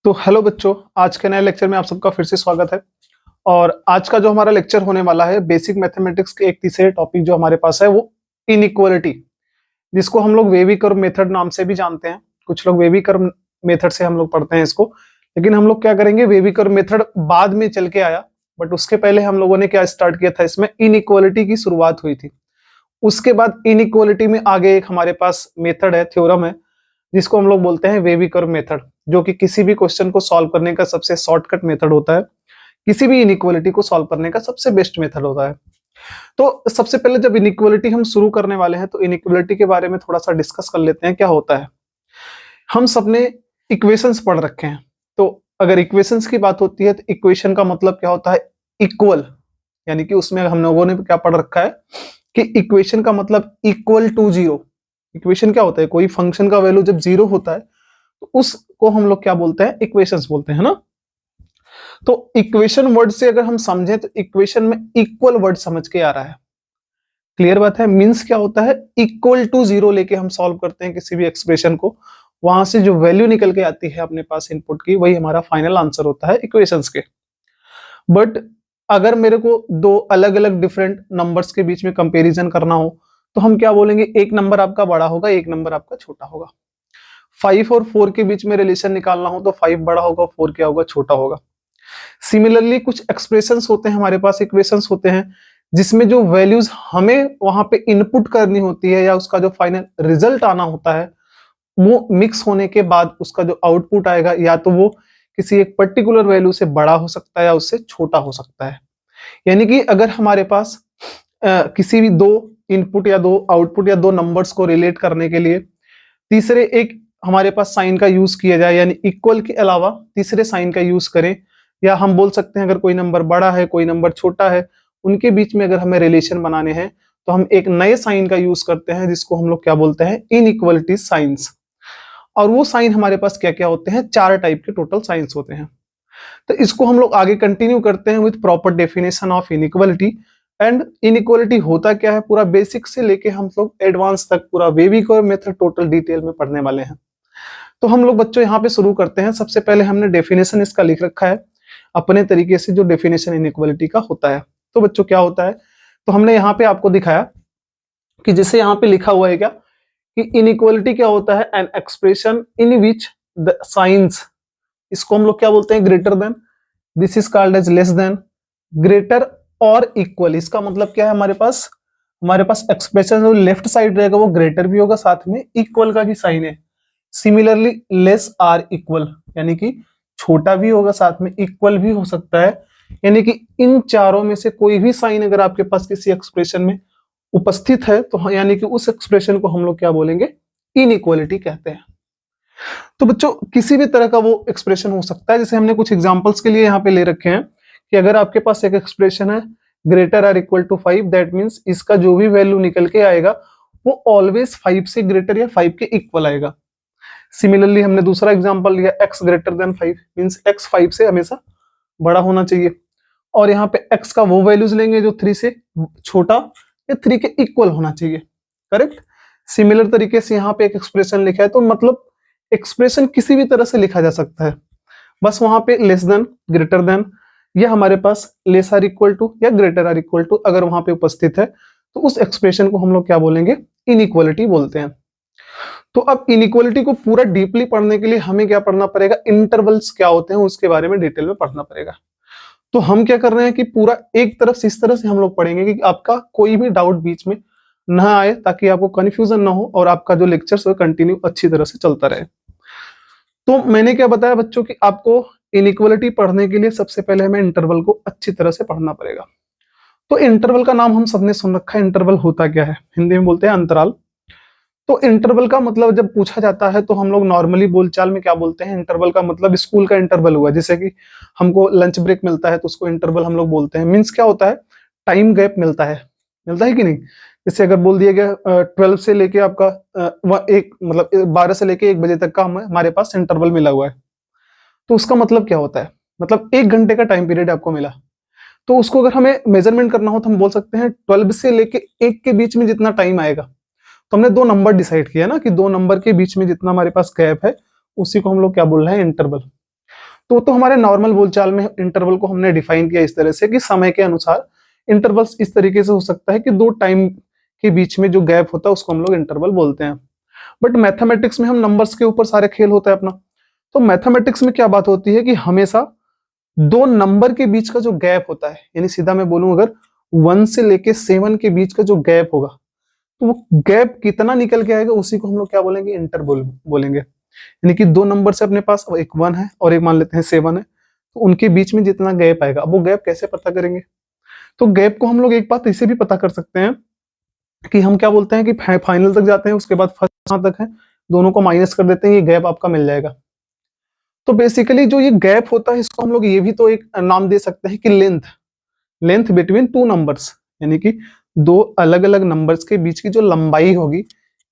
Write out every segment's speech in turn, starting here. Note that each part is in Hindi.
तो हेलो बच्चों, आज के नए लेक्चर में आप सबका फिर से स्वागत है। और आज का जो हमारा लेक्चर होने वाला है बेसिक मैथमेटिक्स के एक तीसरे टॉपिक जो हमारे पास है वो इनइक्वालिटी, जिसको हम लोग वेवी कर्व मेथड नाम से भी जानते हैं। कुछ लोग वेवी कर्व मेथड से हम लोग पढ़ते हैं इसको, लेकिन हम लोग क्या करेंगे, वेवी कर्व मेथड बाद में चल के आया, बट उसके पहले हम लोगों ने क्या स्टार्ट किया था, इसमें इनइक्वालिटी की शुरुआत हुई थी। उसके बाद इनइक्वालिटी में आगे एक हमारे पास मेथड है, थ्योरम है, जिसको हम लोग बोलते हैं वेवी कर्व मेथड, जो कि किसी भी क्वेश्चन को सॉल्व करने का सबसे शॉर्टकट मेथड होता है, किसी भी इनइक्वालिटी को सॉल्व करने का सबसे बेस्ट मेथड होता है। तो सबसे पहले जब इनइक्वालिटी हम शुरू करने वाले हैं तो इनइक्वालिटी के बारे में थोड़ा सा डिस्कस कर लेते हैं क्या होता है। हम सबने इक्वेशंस पढ़ रखे हैं, तो अगर इक्वेशंस की बात होती है तो इक्वेशन का मतलब क्या होता है, इक्वल, यानी कि उसमें हम लोगों ने क्या पढ़ रखा है कि इक्वेशन का मतलब इक्वल टू जीरो। इक्वेशन क्या होता है, कोई फंक्शन का वैल्यू जब जीरो होता है तो उसको हम लोग क्या बोलते हैं, इक्वेशंस बोलते हैं ना। तो इक्वेशन वर्ड से अगर हम समझें तो इक्वेशन में इक्वल वर्ड समझ के आ रहा है, क्लियर बात है। मींस क्या होता है, इक्वल टू जीरो लेके हम सॉल्व करते हैं किसी भी एक्सप्रेशन को, वहां से जो वैल्यू निकल के आती है अपने पास इनपुट की, वही हमारा फाइनल आंसर होता है इक्वेशंस के। बट अगर मेरे को दो अलग अलग डिफरेंट नंबर्स के बीच में कंपैरिजन करना हो तो हम क्या बोलेंगे, एक नंबर आपका बड़ा होगा, एक नंबर आपका छोटा होगा। 5 और 4 के बीच में रिलेशन निकालना हो तो 5 बड़ा होगा, 4 क्या होगा, छोटा होगा। सिमिलरली कुछ एक्सप्रेशंस होते हैं हमारे पास, इक्वेशंस होते हैं, जिसमें जो वैल्यूज हमें वहां पे इनपुट करनी होती है या उसका जो फाइनल रिजल्ट आना होता है, वो मिक्स होने के बाद उसका जो आउटपुट आएगा या तो वो किसी एक पर्टिकुलर वैल्यू से बड़ा हो सकता है या उससे छोटा हो सकता है। यानी कि अगर हमारे पास किसी भी दो इनपुट या दो आउटपुट या दो नंबर्स को रिलेट करने के लिए तीसरे एक हमारे पास साइन का यूज किया जाए, यानी इक्वल के अलावा तीसरे साइन का यूज करें, या हम बोल सकते हैं अगर कोई नंबर बड़ा है कोई नंबर छोटा है, उनके बीच में अगर हमें रिलेशन बनाने हैं तो हम एक नए साइन का यूज करते हैं, जिसको हम लोग क्या बोलते हैं, इनइक्वालिटी साइंस। और वो साइन हमारे पास क्या क्या होते हैं, 4 टाइप के टोटल साइंस होते हैं। तो इसको हम लोग आगे कंटिन्यू करते हैं with proper definition of inequality. And inequality होता क्या है, पूरा बेसिक से लेके हम लोग एडवांस तक पूरा wavy curve method total detail में पढ़ने वाले हैं। तो हम लोग बच्चों यहाँ पे शुरू करते हैं। सबसे पहले हमने डेफिनेशन इसका लिख रखा है अपने तरीके से, जो डेफिनेशन इनइक्वालिटी का होता है। तो बच्चों क्या होता है, तो हमने यहाँ पे आपको दिखाया कि जैसे यहाँ पे लिखा हुआ है क्या, कि इनइक्वालिटी क्या होता है, an expression in which the signs, इसको हम लोग क्या बोलते हैं, greater than, this is called as less than, greater or equal. इसका मतलब क्या है, हमारे पास एक्सप्रेशन जो लेफ्ट साइड रहेगा वो ग्रेटर भी होगा, साथ में इक्वल का भी साइन है। सिमिलरली लेस आर इक्वल, यानी कि छोटा भी होगा साथ में इक्वल भी हो सकता है। यानी कि इन चारों में से कोई भी साइन अगर आपके पास किसी एक्सप्रेशन में उपस्थित है तो यानी कि उस एक्सप्रेशन को हम लोग क्या बोलेंगे, इनइक्वालिटी कहते हैं। तो बच्चों किसी भी तरह का वो एक्सप्रेशन हो सकता है, जैसे हमने कुछ एग्जांपल्स के लिए यहाँ पे ले रखे हैं कि अगर आपके पास एक एक्सप्रेशन है greater or equal to 5, that means इसका जो भी वैल्यू निकल के आएगा वो ऑलवेज 5 से ग्रेटर या 5 के इक्वल आएगा। सिमिलरली हमने दूसरा एग्जांपल लिया x greater then 5, means x 5 से हमेशा बड़ा होना चाहिए। और यहाँ पे x का वो वैल्यूज लेंगे जो 3 से छोटा या 3 के इक्वल होना चाहिए, करेक्ट। सिमिलर तरीके से यहाँ पे एक एक्सप्रेशन लिखा है, तो मतलब एक्सप्रेशन किसी भी तरह से लिखा जा सकता है, बस वहां पे लेस देन, ग्रेटर देन, या हमारे पास लेस आर इक्वल टू या ग्रेटर आर इक्वल टू अगर वहां पे उपस्थित है तो उस एक्सप्रेशन को हम लोग क्या बोलेंगे, इनइक्वालिटी बोलते हैं। तो अब इनइक्वालिटी को पूरा डीपली पढ़ने के लिए हमें क्या पढ़ना पड़ेगा, इंटरवल्स क्या होते हैं उसके बारे में डिटेल में पढ़ना पड़ेगा। तो हम क्या कर रहे हैं कि पूरा एक तरफ से इस तरह से हम लोग पढ़ेंगे कि आपका कोई भी डाउट बीच में ना आए, ताकि आपको कंफ्यूजन ना हो और आपका जो लेक्चर कंटिन्यू अच्छी तरह से चलता रहे। तो मैंने क्या बताया बच्चों कि आपको इनइक्वालिटी पढ़ने के लिए सबसे पहले हमें इंटरवल को अच्छी तरह से पढ़ना पड़ेगा। तो इंटरवल का नाम हम सबने सुन रखा है, इंटरवल होता क्या है, हिंदी में बोलते हैं अंतराल। तो इंटरवल का मतलब जब पूछा जाता है तो हम लोग नॉर्मली बोलचाल में क्या बोलते हैं, इंटरवल का मतलब स्कूल का इंटरवल हुआ, जैसे कि हमको लंच ब्रेक मिलता है तो उसको इंटरवल हम लोग बोलते हैं। मीन्स क्या होता है, टाइम गैप मिलता है कि नहीं। जैसे अगर बोल दिया गया 12 से लेके आपका एक मतलब 12 से लेके 1 बजे तक का हमारे पास इंटरवल मिला हुआ है, तो उसका मतलब क्या होता है, मतलब 1 घंटे का टाइम पीरियड आपको मिला। तो उसको अगर हमें मेजरमेंट करना हो तो हम बोल सकते हैं 12 से लेके 1 के बीच में जितना टाइम आएगा। तो हमने 2 नंबर डिसाइड किया ना कि 2 नंबर के बीच में जितना हमारे पास गैप है उसी को हम लोग क्या बोल रहे हैं, इंटरवल। तो हमारे नॉर्मल बोलचाल में इंटरवल को हमने डिफाइन किया इस तरह से कि समय के अनुसार इंटरवल्स इस तरीके से हो सकता है कि दो टाइम के बीच में जो गैप होता है उसको हम लोग इंटरवल बोलते हैं। बट मैथमेटिक्स में हम नंबर्स के ऊपर सारे खेल होता है अपना। तो मैथमेटिक्स में क्या बात होती है कि हमेशा दो नंबर के बीच का जो गैप होता है, यानी सीधा मैं बोलूं अगर 1 से लेके 7 के बीच का जो गैप होगा, तो वो गैप कितना निकल के आएगा उसी को हम लोग क्या बोलेंगे, इंटरवल बोलेंगे। यानी कि दो नंबर से अपने पास एक 1 है और एक मान लेते हैं 7 है, तो उनके बीच में जितना गैप आएगा, अब वो गैप कैसे पता करेंगे? तो गैप को हम लोग एक बात इसे भी पता कर सकते हैं कि हम क्या बोलते हैं कि फाइनल तक जाते हैं, उसके बाद फर्स्ट कहां तक है, दोनों को माइनस कर देते हैं, ये गैप आपका मिल जाएगा। तो बेसिकली जो ये गैप होता है इसको हम लोग ये भी तो एक नाम दे सकते हैं कि लेंथ बिटवीन टू नंबर्स, यानी कि दो अलग अलग नंबर्स के बीच की जो लंबाई होगी,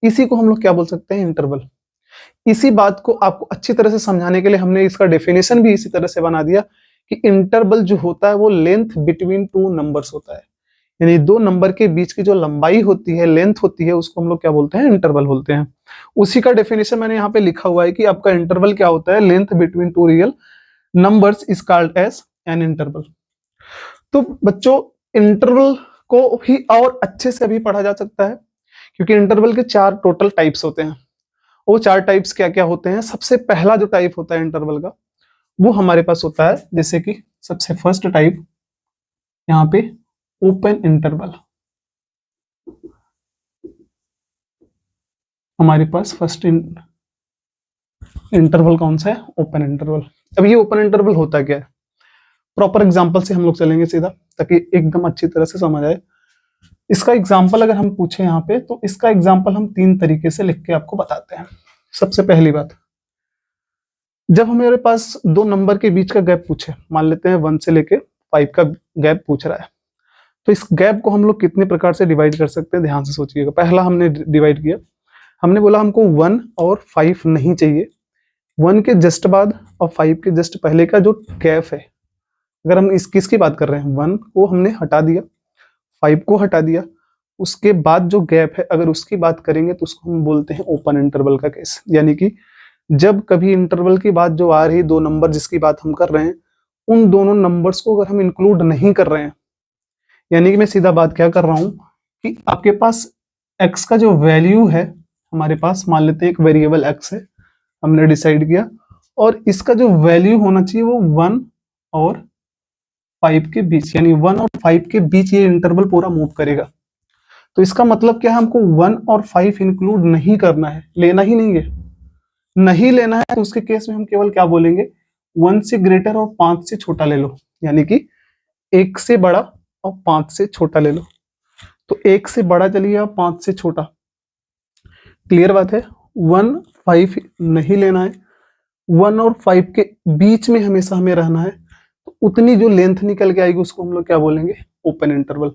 इसी को हम लोग क्या बोल सकते हैं, इंटरवल। इसी बात को आपको अच्छी तरह से समझाने के लिए हमने इसका डेफिनेशन भी इसी तरह से बना दिया कि इंटरवल जो होता है वो लेंथ बिटवीन टू नंबर्स होता है, यानी दो नंबर के बीच की जो लंबाई होती है, लेंथ होती है, उसको हम लोग क्या बोलते हैं, इंटरवल बोलते हैं। उसी का डेफिनेशन मैंने यहाँ पे लिखा हुआ है कि आपका इंटरवल क्या होता है, length between two real numbers is called as an interval. तो बच्चों इंटरवल को ही और अच्छे से अभी पढ़ा जा सकता है, क्योंकि इंटरवल के 4 टोटल टाइप्स होते हैं। वो 4 टाइप्स क्या क्या होते हैं? सबसे पहला जो टाइप होता है इंटरवल का, वो हमारे पास होता है, जैसे कि सबसे फर्स्ट टाइप यहाँ पे ओपन इंटरवल। हमारे पास फर्स्ट इंटरवल कौन सा है? Open interval. अब ये ओपन इंटरवल होता क्या है, प्रॉपर एग्जांपल से हम लोग चलेंगे सीधा, ताकि एकदम अच्छी तरह से समझ आए। इसका एग्जांपल अगर हम पूछे यहाँ पे, तो इसका एग्जांपल हम 3 तरीके से लिख के आपको बताते हैं। सबसे पहली बात, जब हमारे पास दो नंबर के बीच का गैप पूछे, मान लेते हैं 1 से लेके 5 का गैप पूछ रहा है, तो इस गैप को हम लोग कितने प्रकार से डिवाइड कर सकते हैं, ध्यान से सोचिएगा। पहला हमने डिवाइड किया, हमने बोला हमको 1 और 5 नहीं चाहिए, 1 के जस्ट बाद और 5 के जस्ट पहले का जो गैप है, अगर हम इस किसकी बात कर रहे हैं, 1 को हमने हटा दिया, 5 को हटा दिया, उसके बाद जो गैप है अगर उसकी बात करेंगे तो उसको हम बोलते हैं ओपन इंटरवल का केस। यानी कि जब कभी इंटरवल की बात जो आ रही, दो नंबर जिसकी बात हम कर रहे हैं, उन दोनों नंबर्स को अगर हम इंक्लूड नहीं कर रहे हैं, यानी कि मैं सीधा बात क्या कर रहा हूं कि आपके पास x का जो वैल्यू है, हमारे पास मान लेते हैं एक वेरिएबल x है, हमने डिसाइड किया, और इसका जो वैल्यू होना चाहिए वो 1 और 5 के बीच, यानी 1 और 5 के बीच ये इंटरवल पूरा मूव करेगा। तो इसका मतलब क्या है, हमको 1 और 5 इंक्लूड नहीं करना है, लेना ही नहीं है, नहीं लेना है। तो उसके केस में हम केवल क्या बोलेंगे, 1 से ग्रेटर और 5 से छोटा ले लो, यानी कि 1 से बड़ा और 5 से छोटा ले लो। तो 1 से बड़ा चलिए और 5 से छोटा, क्लियर बात है। 1 5 नहीं लेना है, 1 और 5 के बीच में हमेशा हमें रहना है, तो उतनी जो लेंथ निकल के आएगी उसको हम लोग क्या बोलेंगे, ओपन इंटरवल।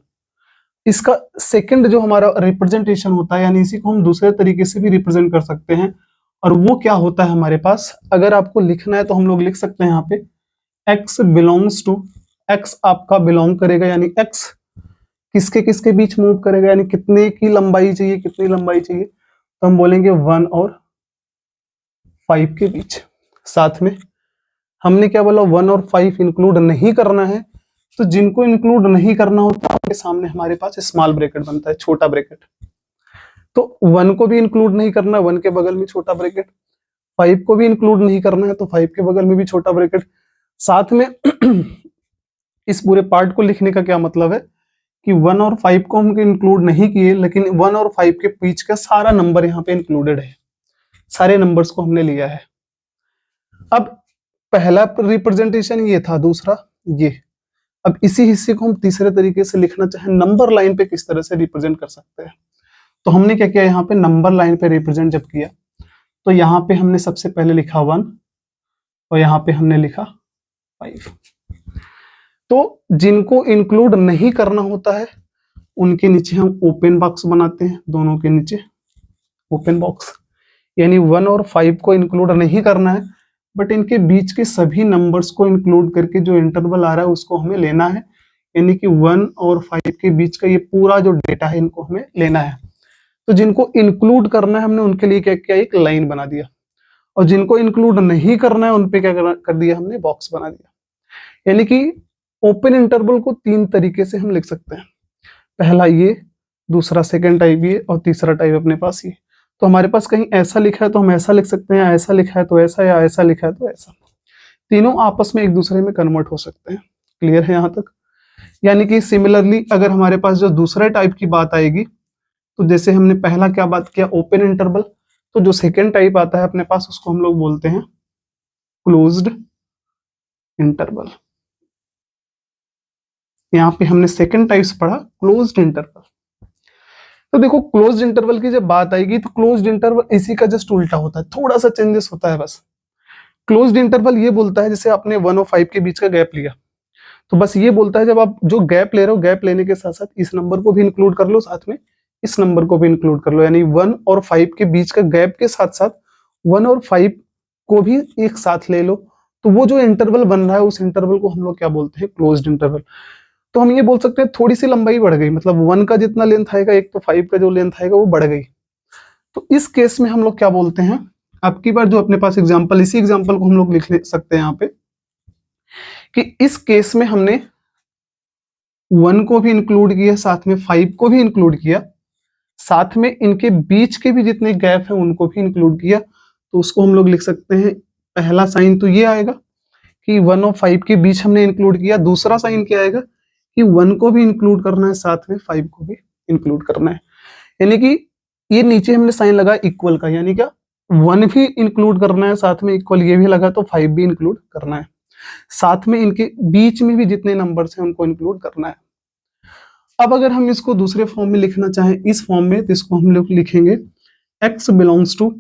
इसका सेकंड जो हमारा रिप्रेजेंटेशन होता है, यानी इसी को हम दूसरे तरीके से भी रिप्रेजेंट कर सकते हैं, और वो क्या होता है हमारे पास, अगर आपको लिखना है तो हम लोग लिख सकते हैं यहाँ पे x बिलोंग्स टू, x आपका बिलोंग करेगा, यानी x किसके किसके बीच मूव करेगा, यानी कितने की लंबाई चाहिए, कितनी लंबाई चाहिए, तो हम बोलेंगे 1 और 5 के बीच। साथ में हमने क्या बोला, 1 और 5 इंक्लूड नहीं करना है, तो जिनको इंक्लूड नहीं करना होता उनके सामने हमारे पास स्मॉल ब्रैकेट बनता है, छोटा ब्रैकेट। तो 1 को भी इंक्लूड नहीं करना, 1 के बगल में छोटा ब्रैकेट, 5 को भी इंक्लूड नहीं करना है तो 5 के बगल में भी छोटा ब्रैकेट। साथ में इस पूरे पार्ट को लिखने का क्या मतलब है कि 1 और 5 को हम इंक्लूड नहीं किए, लेकिन 1 और 5 के बीच का सारा नंबर यहाँ पे इंक्लूडेड है, सारे नंबर्स को हमने लिया है। अब पहला रिप्रेजेंटेशन ये था, दूसरा ये। अब इसी हिस्से को हम तीसरे तरीके से लिखना चाहें, नंबर लाइन पे किस तरह से रिप्रेजेंट कर सकते हैं, तो हमने क्या किया, यहाँ पे नंबर लाइन पे रिप्रेजेंट जब किया, तो यहाँ पे हमने सबसे पहले लिखा 1 और यहाँ पे हमने लिखा 5। तो जिनको इंक्लूड नहीं करना होता है उनके नीचे हम ओपन बॉक्स बनाते हैं, दोनों के नीचे ओपन बॉक्स, यानी 1 और 5 को इंक्लूड नहीं करना है, बट इनके बीच के सभी नंबर्स को इंक्लूड करके जो इंटरवल आ रहा है उसको हमें लेना है, यानी कि 1 और 5 के बीच का ये पूरा जो डेटा है इनको हमें लेना है। तो जिनको इंक्लूड करना है हमने उनके लिए क्या किया, एक लाइन बना दिया, और जिनको इंक्लूड नहीं करना है उन पे क्या कर दिया हमने, बॉक्स बना दिया। यानी कि ओपन इंटरवल को 3 तरीके से हम लिख सकते हैं। पहला ये, दूसरा सेकंड टाइप ये, और तीसरा टाइप अपने पास ये। तो हमारे पास कहीं ऐसा लिखा है तो हम ऐसा लिख सकते हैं, ऐसा लिखा है तो ऐसा, या ऐसा लिखा है तो ऐसा। तीनों आपस में एक दूसरे में कन्वर्ट हो सकते हैं। क्लियर है यहाँ तक? यानी कि सिमिलरली अगर हमारे पास जो दूसरे टाइप की बात आएगी, तो जैसे हमने पहला क्या बात किया, ओपन इंटरवल, तो जो सेकेंड टाइप आता है अपने पास उसको हम लोग बोलते हैं क्लोज्ड इंटरवल। यहाँ पे हमने सेकेंड टाइप्स पढ़ा, क्लोज्ड इंटरवल। तो देखो क्लोज्ड इंटरवल की जब बात आएगी तो क्लोज्ड इंटरवल इसी का जस्ट उल्टा होता है, थोड़ा सा चेंजेस होता है बस। क्लोज्ड इंटरवल ये बोलता है, जैसे आपने 1 और 5 के बीच का गैप लिया, तो बस ये बोलता है जब आप जो गैप ले रहे हो, गैप लेने के साथ साथ इस नंबर को भी इंक्लूड कर लो, साथ में इस नंबर को भी इंक्लूड कर लो। यानी 1 और 5 के बीच का गैप के साथ साथ 1 और 5 को भी एक साथ ले लो, तो वो जो इंटरवल बन रहा है उस इंटरवल को हम लोग क्या बोलते हैं, क्लोज्ड इंटरवल। तो हम ये बोल सकते हैं थोड़ी सी लंबाई बढ़ गई, मतलब 1 का जितना लेंथ आएगा एक, तो 5 का जो लेंथ आएगा वो बढ़ गई। तो इस केस में हम लोग क्या बोलते हैं, आपकी बार जो अपने पास एग्जांपल, इसी एग्जांपल को हम लोग लिख सकते हैं यहाँ पे, कि इस केस में हमने 1 को भी इंक्लूड किया, साथ में 5 को भी इंक्लूड किया, साथ में इनके बीच के भी जितने गैप हैं उनको भी इंक्लूड किया। तो उसको हम लोग लिख सकते हैं, पहला साइन तो ये आएगा कि 1 और 5 के बीच हमने इंक्लूड किया। दूसरा साइन क्या आएगा कि 1 को भी इंक्लूड करना है, साथ में 5 को भी इंक्लूड करना है। यानी कि ये नीचे हमने साइन लगा इक्वल का, यानी क्या 1 भी इंक्लूड करना है, साथ में इक्वल ये भी लगा तो 5 भी इंक्लूड करना है, साथ में इनके बीच में भी जितने नंबर्स हैं उनको इंक्लूड करना है। अब अगर हम इसको दूसरे फॉर्म में लिखना चाहें, इस फॉर्म में, तो इसको हम लोग लिखेंगे x बिलोंग्स टू,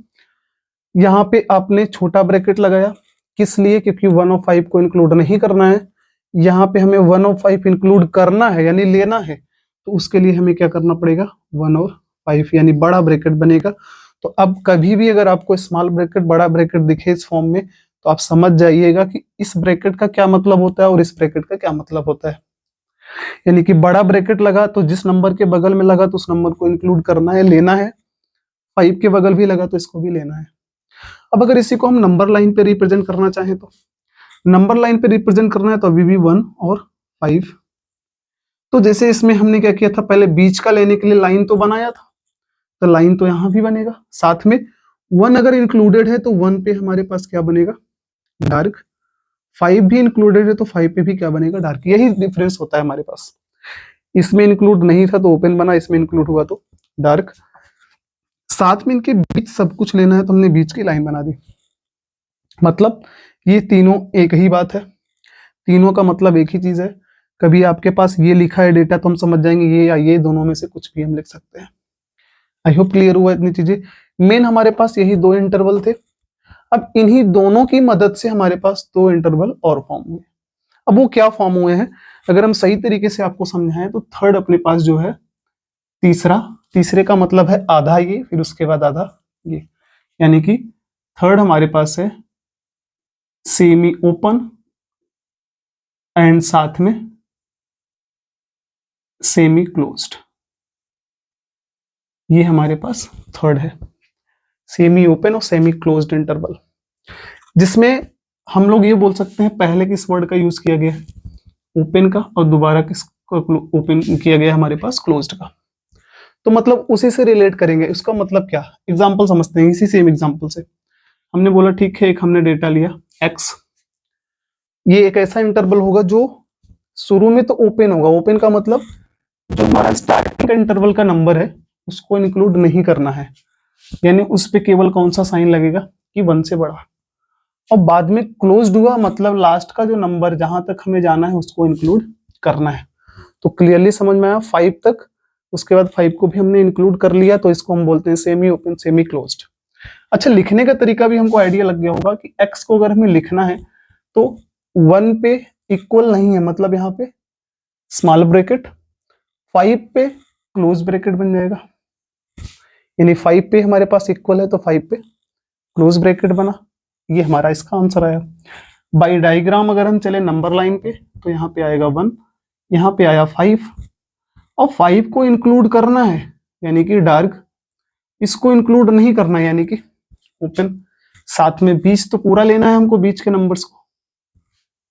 यहाँ पे आपने छोटा ब्रैकेट लगाया, किस लिए, क्योंकि 1 और 5 को इंक्लूड नहीं करना है। यहाँ पे हमें 1 और 5 इंक्लूड करना है यानी लेना है, तो उसके लिए हमें क्या करना पड़ेगा, 1 और 5 यानी बड़ा ब्रैकेट बनेगा। तो अब कभी भी अगर आपको स्मॉल ब्रैकेट बड़ा ब्रैकेट दिखे इस फॉर्म में, तो आप समझ जाइएगा कि इस ब्रैकेट का क्या मतलब होता है और इस ब्रैकेट का क्या मतलब होता है। यानी कि बड़ा ब्रैकेट लगा तो जिस नंबर के बगल में लगा तो उस नंबर को इंक्लूड करना है, लेना है। 5 के बगल भी लगा तो इसको भी लेना है। अब अगर इसी को हम नंबर लाइन पे रिप्रेजेंट करना चाहें, तो नंबर लाइन पे रिप्रेजेंट करना है तो अभी भी 1 और 5। तो जैसे इसमें हमने क्या किया था, पहले बीच का लेने के लिए लाइन तो बनाया था, तो लाइन तो यहां भी बनेगा, साथ में 1 अगर इंक्लूडेड है तो 1 पे हमारे पास क्या बनेगा, डार्क। 5 भी इंक्लूडेड है तो 5 पे भी क्या बनेगा, डार्क। यही डिफरेंस होता है हमारे पास। इसमें इंक्लूड नहीं था तो ओपन बना, इसमें इंक्लूड हुआ तो डार्क। साथ में इनके बीच सब कुछ लेना है तो हमने बीच की लाइन बना दी। मतलब ये तीनों एक ही बात है, तीनों का मतलब एक ही चीज है। कभी आपके पास ये लिखा है डेटा तो हम समझ जाएंगे ये या ये, दोनों में से कुछ भी हम लिख सकते हैं। आई होप क्लियर हुआ इतनी चीजें। मेन हमारे पास यही 2 इंटरवल थे। अब इन्हीं दोनों की मदद से हमारे पास 2 इंटरवल और फॉर्म हुए। अब वो क्या फॉर्म हुए हैं, अगर हम सही तरीके से आपको समझाएं तो थर्ड अपने पास जो है तीसरा, तीसरे का मतलब है आधा ये, फिर उसके बाद आधा ये, यानी कि थर्ड हमारे पास है सेमी ओपन एंड साथ में सेमी क्लोज्ड। ये हमारे पास थर्ड है, सेमी ओपन और सेमी क्लोज्ड इंटरवल, जिसमें हम लोग ये बोल सकते हैं पहले किस वर्ड का यूज किया गया है, ओपन का, और दोबारा किस ओपन किया गया हमारे पास, क्लोज्ड का। तो मतलब उसी से रिलेट करेंगे, उसका मतलब क्या, एग्जांपल समझते हैं। इसी सेम एग्जांपल से हमने बोला ठीक है, एक हमने डेटा लिया x, ये एक ऐसा इंटरवल होगा जो शुरू में तो ओपन होगा। ओपन का मतलब जो हमारा स्टार्टिंग का इंटरवल का नंबर है उसको इंक्लूड नहीं करना है, यानी उस पे केवल कौन सा साइन लगेगा कि 1 से बड़ा। और बाद में क्लोज्ड हुआ मतलब लास्ट का जो नंबर जहां तक हमें जाना है उसको इंक्लूड करना है। तो क्लियरली समझ में आया 5 तक, उसके बाद 5 को भी हमने इंक्लूड कर लिया, तो इसको हम बोलते हैं सेमी ओपन सेमी क्लोज्ड। अच्छा, लिखने का तरीका भी हमको आइडिया लग गया होगा कि x को अगर हमें लिखना है तो 1 पे इक्वल नहीं है, मतलब यहाँ पे स्मॉल ब्रैकेट, 5 पे क्लोज ब्रैकेट बन जाएगा, यानी 5 पे हमारे पास इक्वल है तो 5 पे क्लोज ब्रैकेट बना। ये हमारा इसका आंसर आया। बाय डायग्राम अगर हम चले नंबर लाइन पे तो यहाँ पे आएगा 1, यहाँ पे आया 5, और 5 को इंक्लूड करना है यानी कि डार्क, इसको इंक्लूड नहीं करना है यानी कि ओपन। साथ में बीच तो पूरा लेना है हमको, बीच के नंबर्स को।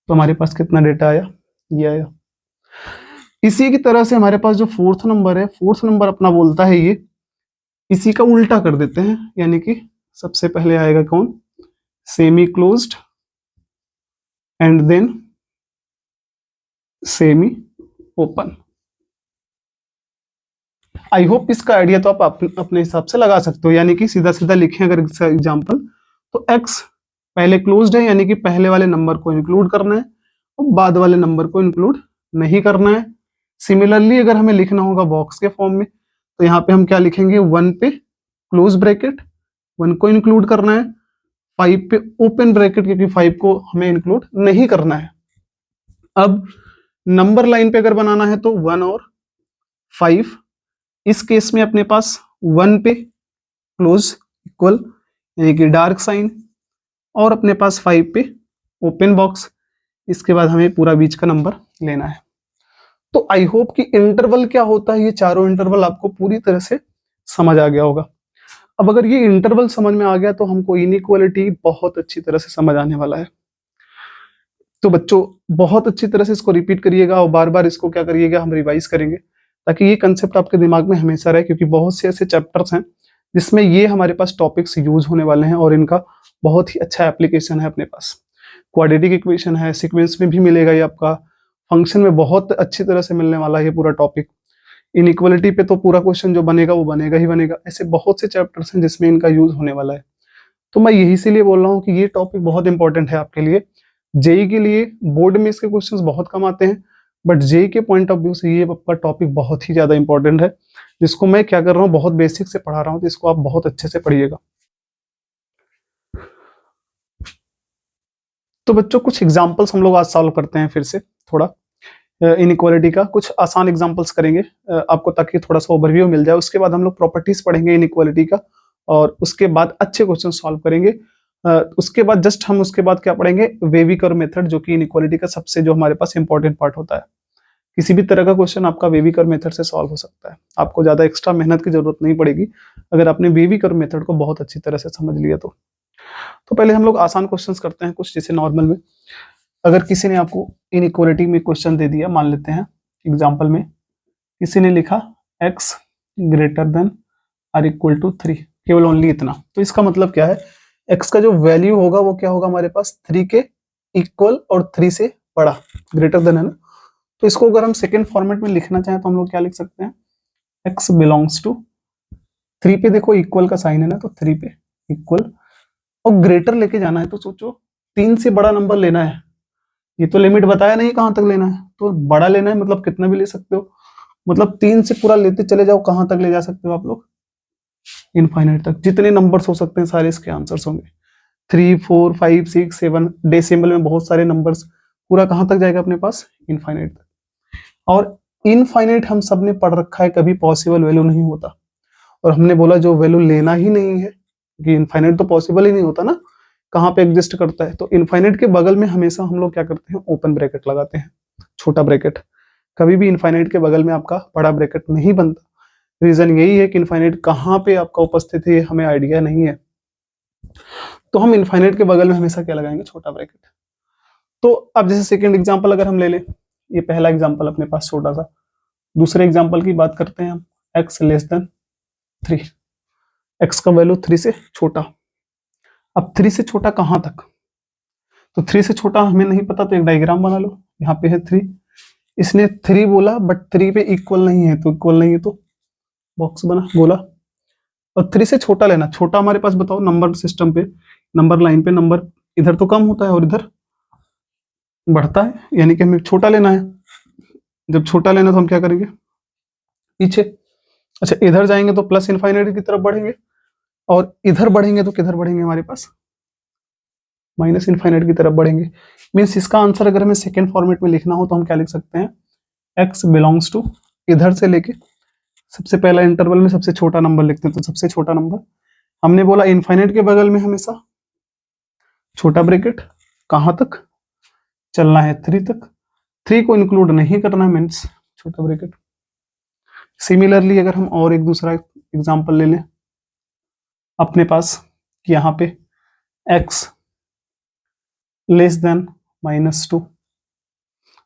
तो हमारे पास कितना डेटा आया, ये आया। इसी की तरह से हमारे पास जो फोर्थ नंबर है, फोर्थ नंबर अपना बोलता है ये, इसी का उल्टा कर देते हैं, यानी कि सबसे पहले आएगा कौन, semi closed and then semi open. I hope इसका आइडिया तो आप अपने हिसाब से लगा सकते हो, यानी कि सीधा सीधा लिखें अगर इसका एग्जांपल, तो x पहले क्लोज्ड है, यानी कि पहले वाले नंबर को इंक्लूड करना है और बाद वाले नंबर को इंक्लूड नहीं करना है। सिमिलरली अगर हमें लिखना होगा बॉक्स के फॉर्म में, तो यहाँ पे हम क्या लिखेंगे, 1 पे क्लोज ब्रैकेट 1 को इंक्लूड करना है, 5 पे ओपन ब्रैकेट क्योंकि 5 को हमें इंक्लूड नहीं करना है। अब नंबर लाइन पे अगर बनाना है तो 1 और 5, इस केस में अपने पास 1 पे क्लोज इक्वल यानी कि डार्क साइन, और अपने पास 5 पे ओपन बॉक्स। इसके बाद हमें पूरा बीच का नंबर लेना है। तो आई होप कि इंटरवल क्या होता है, ये चारों इंटरवल आपको पूरी तरह से समझ आ गया होगा। अब अगर ये इंटरवल समझ में आ गया तो हमको इनइक्वालिटी बहुत अच्छी तरह से समझ आने वाला है। तो बच्चों बहुत अच्छी तरह से इसको रिपीट करिएगा और बार बार इसको क्या करिएगा, हम रिवाइज करेंगे ताकि ये कंसेप्ट आपके दिमाग में हमेशा रहे, क्योंकि बहुत से ऐसे चैप्टर्स हैं जिसमें ये हमारे पास टॉपिक्स यूज होने वाले हैं और इनका बहुत ही अच्छा एप्लीकेशन है अपने पास। क्वाड्रेटिक इक्वेशन है, सीक्वेंस में भी मिलेगा ये आपका, फंक्शन में बहुत अच्छी तरह से मिलने वाला है ये पूरा टॉपिक। इनइक्वालिटी पे तो पूरा क्वेश्चन जो बनेगा वो बनेगा ही बनेगा। ऐसे बहुत से चैप्टर्स हैं जिसमें इनका यूज होने वाला है। तो मैं यही इसीलिए बोल रहा हूँ कि ये टॉपिक बहुत इंपॉर्टेंट है आपके लिए। जेई के लिए बोर्ड में इसके क्वेश्चंस बहुत कम आते हैं, बट जेई के पॉइंट ऑफ व्यू से ये आपका टॉपिक बहुत ही ज्यादा इंपॉर्टेंट है, जिसको मैं क्या कर रहा हूँ, बहुत बेसिक से पढ़ा रहा हूँ, तो इसको आप बहुत अच्छे से पढ़िएगा। तो बच्चों कुछ एग्जाम्पल्स हम लोग आज सॉल्व करते हैं फिर से थोड़ा इनइक्वालिटी का, कुछ आसान एग्जांपल्स करेंगे आपको ताकि थोड़ा सा ओवरव्यू मिल जाए। उसके बाद हम लोग प्रॉपर्टीज पढ़ेंगे इनइक्वालिटी का, और उसके बाद अच्छे क्वेश्चन सॉल्व करेंगे। उसके बाद जस्ट हम उसके बाद क्या पढ़ेंगे, वेवी कर्व मेथड, जो कि इनइक्वालिटी का सबसे जो हमारे पास इंपॉर्टेंट पार्ट होता है। किसी भी तरह का क्वेश्चन आपका वेवी कर्व मेथड से सॉल्व हो सकता है, आपको ज्यादा एक्स्ट्रा मेहनत की जरूरत नहीं पड़ेगी अगर आपने वेवी कर्व मेथड को बहुत अच्छी तरह से समझ लिया तो पहले हम लोग आसान क्वेश्चंस करते हैं कुछ, जैसे नॉर्मल में अगर किसी ने आपको इनइक्वालिटी में क्वेश्चन दे दिया, मान लेते हैं एग्जांपल में किसी ने लिखा x greater than or equal to 3, केवल ओनली इतना। तो इसका मतलब क्या है, x का जो वैल्यू होगा वो क्या होगा हमारे पास 3 के इक्वल और 3 से बड़ा, ग्रेटर देन है ना। तो इसको अगर हम सेकेंड फॉर्मेट में लिखना चाहें तो हम लोग क्या लिख सकते हैं, x बिलोंग्स टू 3 पे देखो इक्वल का साइन है ना, तो 3 पे इक्वल, और ग्रेटर लेके जाना है तो सोचो 3 से बड़ा नंबर लेना है। ये तो लिमिट बताया नहीं कहां तक लेना है, तो बड़ा लेना है मतलब कितना भी ले सकते हो, मतलब 3 से पूरा लेते चले जाओ, कहां तक ले जा सकते हो आप लोग, इनफाइनाइट तक। जितने नंबर्स हो सकते हैं सारे इसके आंसर्स होंगे, 3 4 5 6 7, डेसिमल में बहुत सारे नंबर्स, पूरा कहां तक जाएगा अपने पास, इनफाइनाइट तक। और इनफाइनाइट हम सब ने पढ़ रखा है, कभी पॉसिबल वैल्यू नहीं होता, और हमने बोला जो वैल्यू लेना ही नहीं है, कि इनफाइनाइट तो पॉसिबल ही नहीं होता ना, कहां पे एग्जिस्ट करता है। तो इनफाइनाइट के बगल में हमेशा हम लोग क्या करते हैं, ओपन ब्रैकेट लगाते हैं, छोटा ब्रैकेट। कभी भी इनफाइनाइट के बगल में आपका बड़ा ब्रैकेट नहीं बनता। रीजन यही है कि इनफाइनाइट कहां पे आपका उपस्थित है ये हमें आइडिया नहीं है, तो हम इनफाइनाइट के बगल में हमेशा क्या लगाएंगे, छोटा ब्रैकेट। तो अब जैसे सेकेंड एग्जाम्पल अगर हम ले लें, ये पहला एग्जाम्पल अपने पास छोटा सा, दूसरे एग्जाम्पल की बात करते हैं हम, x लेस देन 3, x का वैल्यू 3 से छोटा। अब 3 से छोटा कहां तक, तो 3 से छोटा हमें नहीं पता, तो एक डायग्राम बना लो, यहाँ पे है 3, इसने 3 बोला बट 3 पे इक्वल नहीं है, तो इक्वल नहीं है तो बॉक्स बना बोला। और 3 से छोटा लेना, छोटा हमारे पास बताओ नंबर सिस्टम पे, नंबर लाइन पे नंबर इधर तो कम होता है और इधर बढ़ता है, यानी कि हमें छोटा लेना है। जब छोटा लेना तो हम क्या करेंगे, पीछे, अच्छा इधर जाएंगे तो प्लस इनफाइनाइट की तरफ बढ़ेंगे, और इधर बढ़ेंगे तो किधर बढ़ेंगे हमारे पास, माइनस इनफाइनाइट की तरफ बढ़ेंगे। मीन्स इसका आंसर अगर हमें सेकेंड फॉर्मेट में लिखना हो तो हम क्या लिख सकते हैं, x बिलोंग्स टू, इधर से लेके सबसे पहला इंटरवल में सबसे छोटा नंबर लिखते हैं, तो सबसे छोटा नंबर हमने बोला इनफाइनाइट के बगल में हमेशा छोटा ब्रैकेट, कहां तक चलना है, 3 तक, 3 को इंक्लूड नहीं करना मीन्स छोटा ब्रैकेट। सिमिलरली अगर हम और एक दूसरा एग्जांपल ले लें अपने पास, कि यहाँ पे x लेस देन -2।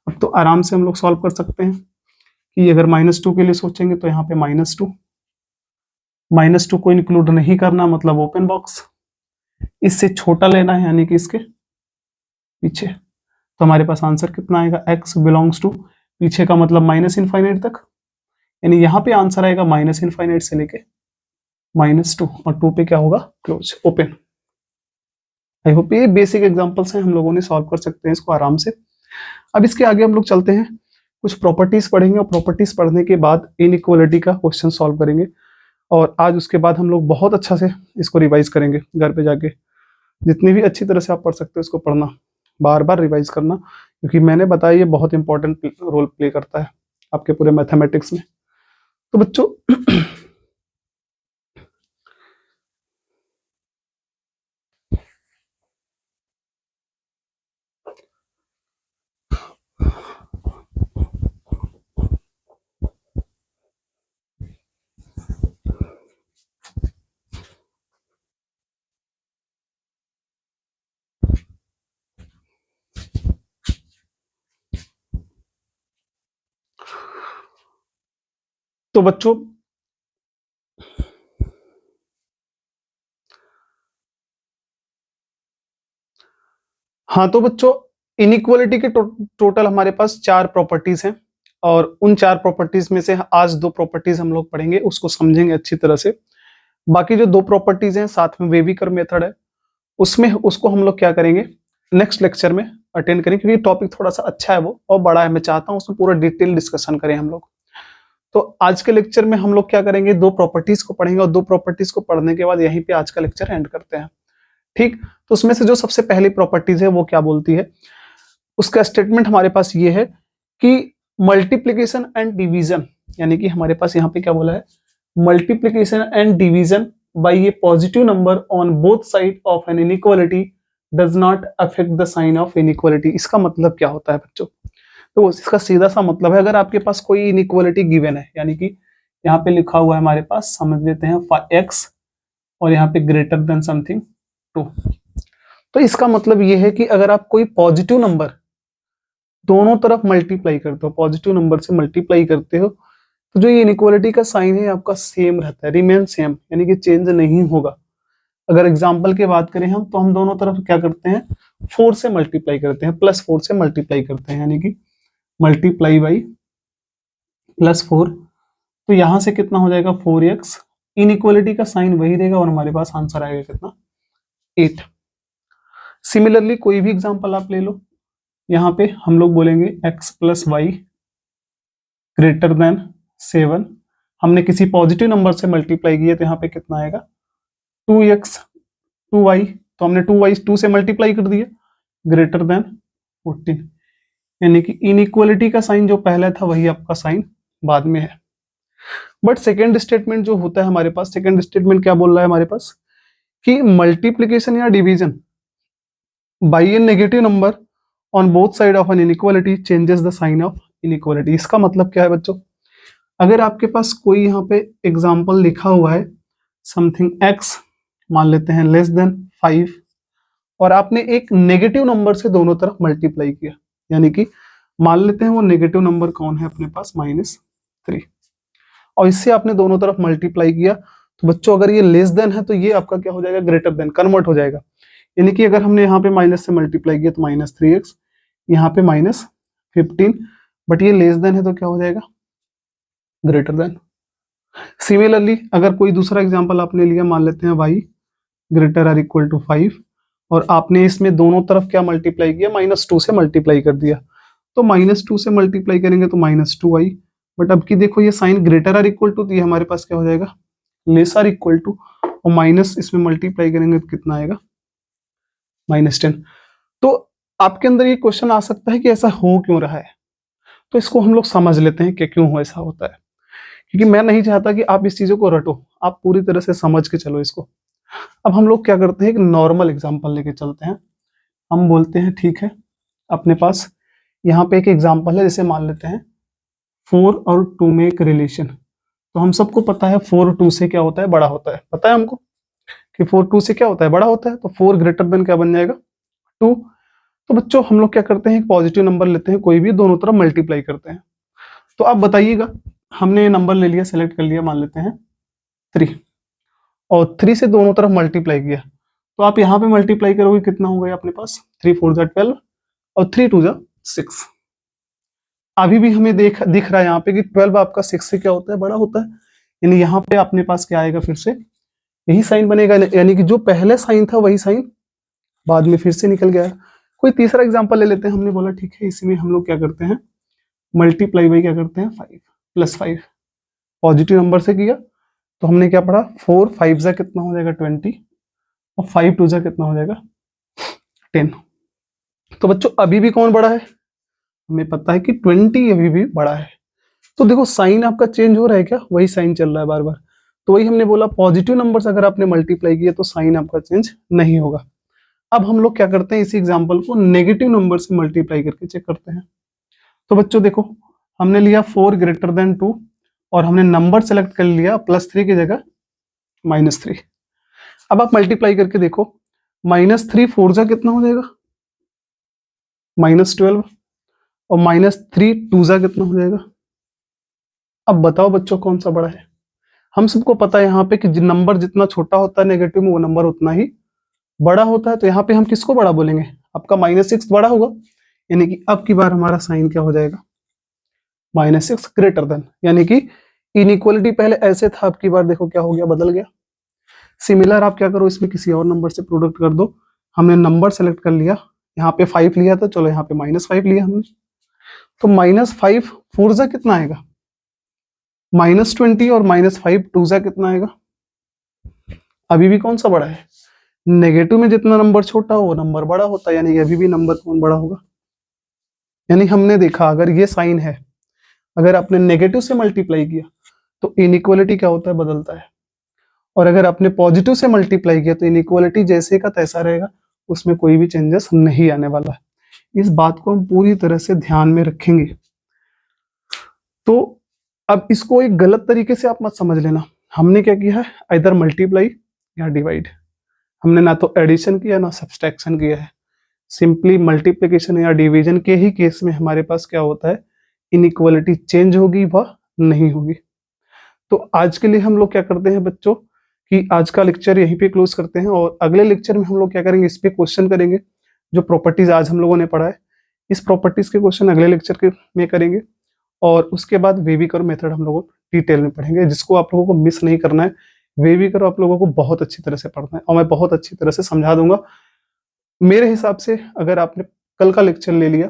अब तो आराम से हम लोग सॉल्व कर सकते हैं कि अगर -2 के लिए सोचेंगे तो यहाँ पे -2 को इंक्लूड नहीं करना, मतलब ओपन बॉक्स, इससे छोटा लेना है यानी कि इसके पीछे। तो हमारे पास आंसर कितना आएगा, x बिलोंग्स टू, पीछे का मतलब -∞ तक, यानी यहाँ पे आंसर आएगा -∞ से लेके -2, और 2 पे क्या होगा, क्लोज, ओपन। आई होप ये बेसिक एग्जांपल्स हैं, हम लोगों ने सॉल्व कर सकते हैं इसको आराम से। अब इसके आगे हम लोग चलते हैं, कुछ प्रॉपर्टीज पढ़ेंगे, और प्रॉपर्टीज पढ़ने के बाद इनइक्वालिटी का क्वेश्चन सॉल्व करेंगे। और आज उसके बाद हम लोग बहुत अच्छा से इसको रिवाइज करेंगे घर पे जाके, जितनी भी अच्छी तरह से आप पढ़ सकते हो इसको पढ़ना, बार बार रिवाइज करना, क्योंकि मैंने बताया ये बहुत इंपॉर्टेंट रोल प्ले करता है आपके पूरे मैथमेटिक्स में। तो बच्चों तो बच्चों हाँ, तो बच्चों इनइक्वालिटी के टोटल हमारे पास 4 प्रॉपर्टीज हैं, और उन 4 प्रॉपर्टीज में से आज 2 प्रॉपर्टीज हम लोग पढ़ेंगे, उसको समझेंगे अच्छी तरह से। बाकी जो 2 प्रॉपर्टीज हैं, साथ में वेविकर मेथड है, उसमें उसको हम लोग क्या करेंगे, नेक्स्ट लेक्चर में अटेंड करेंगे, क्योंकि टॉपिक थोड़ा सा अच्छा है वो और बड़ा है, मैं चाहता हूँ उसमें पूरा डिटेल डिस्कशन करें हम लोग। तो आज के लेक्चर में हम लोग क्या करेंगे, 2 प्रॉपर्टीज को पढ़ेंगे, और 2 प्रॉपर्टीज को पढ़ने के बाद यहीं पे आज का लेक्चर एंड करते हैं। ठीक, तो उसमें से जो सबसे पहली प्रॉपर्टीज है वो क्या बोलती है, उसका स्टेटमेंट हमारे पास ये है कि मल्टीप्लीकेशन एंड डिवीजन, यानी कि हमारे पास यहाँ पे क्या बोला है, multiplication and division by a positive number on both side of an inequality does not affect the sign of inequality. इसका मतलब क्या होता है बच्चों, तो इसका सीधा सा मतलब है, अगर आपके पास कोई इनइक्वालिटी गिवन है, यानी कि यहाँ पे लिखा हुआ है हमारे पास, समझ लेते हैं x, और यहाँ पे ग्रेटर देन समथिंग 2, तो इसका मतलब ये है कि अगर आप कोई पॉजिटिव नंबर दोनों तरफ मल्टीप्लाई करते हो, पॉजिटिव नंबर से मल्टीप्लाई करते हो, तो जो ये इनइक्वालिटी का साइन है आपका सेम रहता है, रिमेन सेम, यानी कि चेंज नहीं होगा। अगर एग्जांपल की बात करें हम, तो हम दोनों तरफ क्या करते हैं, 4 से मल्टीप्लाई करते हैं, +4 से मल्टीप्लाई करते हैं, यानी कि मल्टीप्लाई बाई +4, तो यहां से कितना हो जाएगा 4x, इनइक्वालिटी का साइन वही रहेगा, और हमारे पास आंसर आएगा कितना, 8। सिमिलरली कोई भी एग्जांपल आप ले लो, यहाँ पे हम लोग बोलेंगे x + y ग्रेटर देन 7, हमने किसी पॉजिटिव नंबर से मल्टीप्लाई किया, तो यहाँ पे कितना आएगा 2x 2y, तो हमने 2y 2 से मल्टीप्लाई कर दिया, ग्रेटर देन 14, यानी कि इनइक्वालिटी का साइन जो पहले था वही आपका साइन बाद में है। बट सेकेंड स्टेटमेंट जो होता है हमारे पास, सेकेंड स्टेटमेंट क्या बोल रहा है हमारे पास, कि मल्टीप्लीकेशन या division by a negative number on both side of an inequality changes the sign of inequality. इसका मतलब क्या है बच्चों, अगर आपके पास कोई यहाँ पे एग्जाम्पल लिखा हुआ है, समथिंग x मान लेते हैं लेस देन 5, और आपने एक नेगेटिव नंबर से दोनों तरफ मल्टीप्लाई किया, यानी कि मान लेते हैं वो नेगेटिव नंबर कौन है अपने पास, -3, और इससे आपने दोनों तरफ मल्टीप्लाई किया, तो बच्चों अगर ये लेस देन है तो ये आपका क्या हो जाएगा, ग्रेटर देन, कन्वर्ट हो जाएगा। यानी कि अगर हमने यहाँ पे माइनस से मल्टीप्लाई किया तो -3x, यहाँ पे -15, बट ये लेस देन है तो क्या हो जाएगा, ग्रेटर देन। सिमिलरली अगर कोई दूसरा एग्जांपल आपने लिया, मान लेते हैं y greater or equal to 5, और आपने इसमें दोनों तरफ क्या मल्टीप्लाई किया, -2 से मल्टीप्लाई कर दिया, तो -2 से मल्टीप्लाई करेंगे तो -2y, बट अब की देखो ये sign greater or equal to, तो ये हमारे पास क्या हो जाएगा, लेस आर इक्वल टू, और माइनस इसमें मल्टीप्लाई करेंगे तो कितना आएगा, -10। तो आपके अंदर ये क्वेश्चन आ सकता है कि ऐसा हो क्यों रहा है, तो इसको हम लोग समझ लेते हैं कि क्यों हो ऐसा होता है, क्योंकि मैं नहीं चाहता कि आप इस चीजों को रटो, आप पूरी तरह से समझ के चलो इसको। अब हम लोग क्या करते हैं, एक नॉर्मल एग्जांपल लेके चलते हैं, हम बोलते हैं ठीक है, अपने पास यहाँ पे एक एग्जांपल है, जैसे मान लेते हैं 4 और 2 में एक रिलेशन, तो हम सबको पता है 4 2 से क्या होता है, बड़ा होता है, पता है हमको, कि 4 2 से क्या होता है, बड़ा होता है, तो 4 ग्रेटर देन क्या बन जाएगा, 2। तो बच्चों हम लोग क्या करते हैं, पॉजिटिव नंबर लेते हैं कोई भी, दोनों तरफ मल्टीप्लाई करते हैं। तो आप बताइएगा, हमने ये नंबर ले लिया, सेलेक्ट कर लिया, मान लेते हैं 3, और 3 से दोनों तरफ मल्टीप्लाई किया, तो आप यहाँ पे मल्टीप्लाई करोगे, कितना हो गया अपने पास, 3 4 जा 12 और 3 2 जा 6। अभी भी हमें दिख रहा है यहाँ पे कि 12 आपका 6 से क्या होता है, बड़ा होता है, यानी यहाँ पे अपने पास क्या आएगा, फिर से यही साइन बनेगा, यानी कि जो पहले साइन था वही साइन बाद में फिर से निकल गया। कोई तीसरा एग्जांपल ले लेते हैं, हमने बोला ठीक है, इसी में हम लोग क्या करते हैं, मल्टीप्लाई बाई क्या करते हैं, 5 + 5, पॉजिटिव नंबर से किया, तो हमने क्या पढ़ा, 4 5 जा कितना हो जाएगा 20, और 5 2 जा कितना हो जाएगा 10। तो बच्चों अभी भी कौन बड़ा है, हमें पता है कि 20 अभी भी बड़ा है। तो देखो साइन आपका चेंज हो रहा है क्या, वही साइन चल रहा है बार बार। तो वही हमने बोला, पॉजिटिव नंबर से अगर आपने मल्टीप्लाई किया तो साइन आपका चेंज नहीं होगा। अब हम लोग क्या करते हैं, इसी एग्जाम्पल को नेगेटिव नंबर से मल्टीप्लाई करके चेक करते हैं। तो बच्चों देखो, हमने लिया 4 ग्रेटर देन 2, और हमने नंबर सेलेक्ट कर लिया +3 की जगह -3। अब आप मल्टीप्लाई करके देखो, -3 4 जा कितना हो जाएगा, -12, और -3 2 जा कितना हो जाएगा। अब बताओ बच्चों कौन सा बड़ा है। हम सबको पता है यहाँ पे कि नंबर जितना छोटा होता है नेगेटिव में, वो नंबर उतना ही बड़ा होता है। तो यहाँ पे हम किसको बड़ा बोलेंगे, आपका -6 बड़ा होगा, यानी कि अब की बार हमारा साइन क्या हो जाएगा, -6 ग्रेटर देन, यानी कि इनइक्वालिटी पहले ऐसे था, अब की बार देखो क्या हो गया, बदल गया। सिमिलर आप क्या करो, इसमें किसी और नंबर से प्रोडक्ट कर दो। हमने नंबर सेलेक्ट कर लिया, यहाँ पे 5 लिया था, चलो यहाँ पे -5 लिया हमने, तो -5 4 जा कितना आएगा, -20, और -5 2 जा कितना आएगा। अभी भी कौन सा बड़ा है, नेगेटिव में जितना नंबर छोटा हो वो नंबर बड़ा होता है, यानी अभी भी नंबर कौन बड़ा होगा। यानी हमने देखा, अगर ये साइन है, अगर आपने नेगेटिव से मल्टीप्लाई किया तो इनइक्वालिटी क्या होता है, बदलता है, और अगर आपने पॉजिटिव से मल्टीप्लाई किया तो इनइक्वालिटी जैसे का तैसा रहेगा, उसमें कोई भी चेंजेस नहीं आने वाला है। इस बात को हम पूरी तरह से ध्यान में रखेंगे। तो अब इसको एक गलत तरीके से आप मत समझ लेना, हमने क्या किया है, इधर मल्टीप्लाई या डिवाइड, हमने ना तो एडिशन किया ना सब्सट्रैक्शन किया है। सिंपली मल्टीप्लिकेशन या डिवीजन के ही केस में हमारे पास क्या होता है, इनइक्वालिटी चेंज होगी व नहीं होगी। तो आज के लिए हम लोग क्या करते हैं बच्चों, कि आज का लेक्चर यहीं पे क्लोज करते हैं, और अगले लेक्चर में हम लोग क्या करेंगे, इस पे क्वेश्चन करेंगे। जो प्रॉपर्टीज आज हम लोगों ने पढ़ा है, इस प्रॉपर्टीज के क्वेश्चन अगले लेक्चर के में करेंगे, और उसके बाद वेवी कर्व मेथड हम लोग डिटेल में पढ़ेंगे, जिसको आप लोगों को मिस नहीं करना है। वेवी कर्व आप लोगों को बहुत अच्छी तरह से पढ़ना है, और मैं बहुत अच्छी तरह से समझा दूंगा। मेरे हिसाब से अगर आपने कल का लेक्चर ले लिया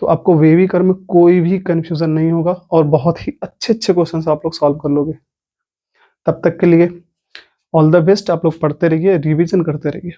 तो आपको वेवी कर्व में कोई भी कंफ्यूजन नहीं होगा, और बहुत ही अच्छे अच्छे क्वेश्चंस आप लोग सॉल्व कर लोगे। तब तक के लिए ऑल द बेस्ट, आप लोग पढ़ते रहिए, रिवीजन करते रहिए।